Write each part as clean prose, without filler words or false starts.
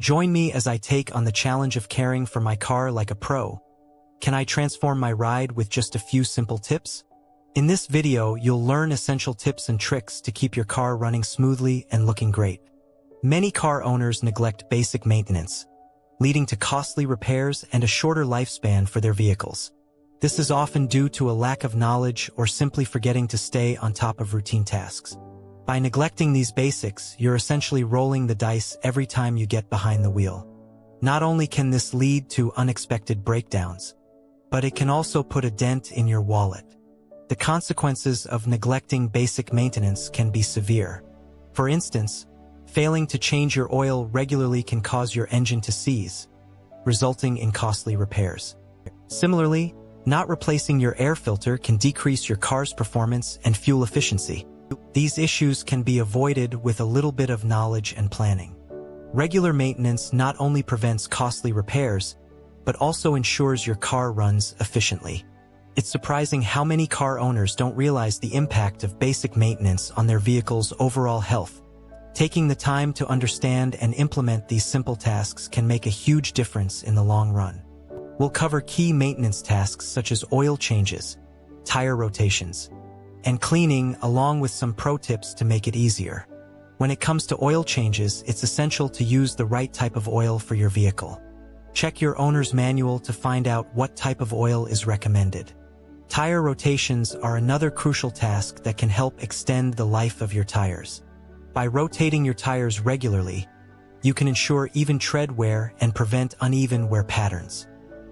Join me as I take on the challenge of caring for my car like a pro. Can I transform my ride with just a few simple tips? In this video, you'll learn essential tips and tricks to keep your car running smoothly and looking great. Many car owners neglect basic maintenance, leading to costly repairs and a shorter lifespan for their vehicles. This is often due to a lack of knowledge or simply forgetting to stay on top of routine tasks. By neglecting these basics, you're essentially rolling the dice every time you get behind the wheel. Not only can this lead to unexpected breakdowns, but it can also put a dent in your wallet. The consequences of neglecting basic maintenance can be severe. For instance, failing to change your oil regularly can cause your engine to seize, resulting in costly repairs. Similarly, not replacing your air filter can decrease your car's performance and fuel efficiency. These issues can be avoided with a little bit of knowledge and planning. Regular maintenance not only prevents costly repairs, but also ensures your car runs efficiently. It's surprising how many car owners don't realize the impact of basic maintenance on their vehicle's overall health. Taking the time to understand and implement these simple tasks can make a huge difference in the long run. We'll cover key maintenance tasks such as oil changes, tire rotations, and cleaning, along with some pro tips to make it easier. When it comes to oil changes, it's essential to use the right type of oil for your vehicle. Check your owner's manual to find out what type of oil is recommended. Tire rotations are another crucial task that can help extend the life of your tires. By rotating your tires regularly, you can ensure even tread wear and prevent uneven wear patterns.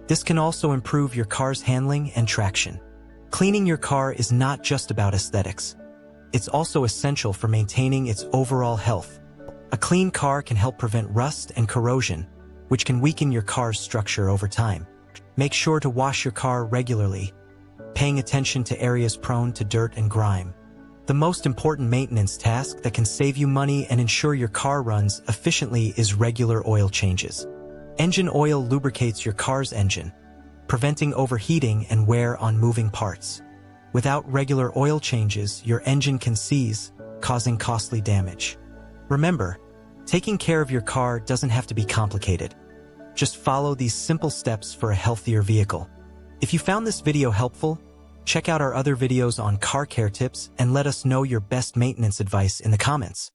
This can also improve your car's handling and traction. Cleaning your car is not just about aesthetics. It's also essential for maintaining its overall health. A clean car can help prevent rust and corrosion, which can weaken your car's structure over time. Make sure to wash your car regularly, paying attention to areas prone to dirt and grime. The most important maintenance task that can save you money and ensure your car runs efficiently is regular oil changes. Engine oil lubricates your car's engine, preventing overheating and wear on moving parts. Without regular oil changes, your engine can seize, causing costly damage. Remember, taking care of your car doesn't have to be complicated. Just follow these simple steps for a healthier vehicle. If you found this video helpful, check out our other videos on car care tips and let us know your best maintenance advice in the comments.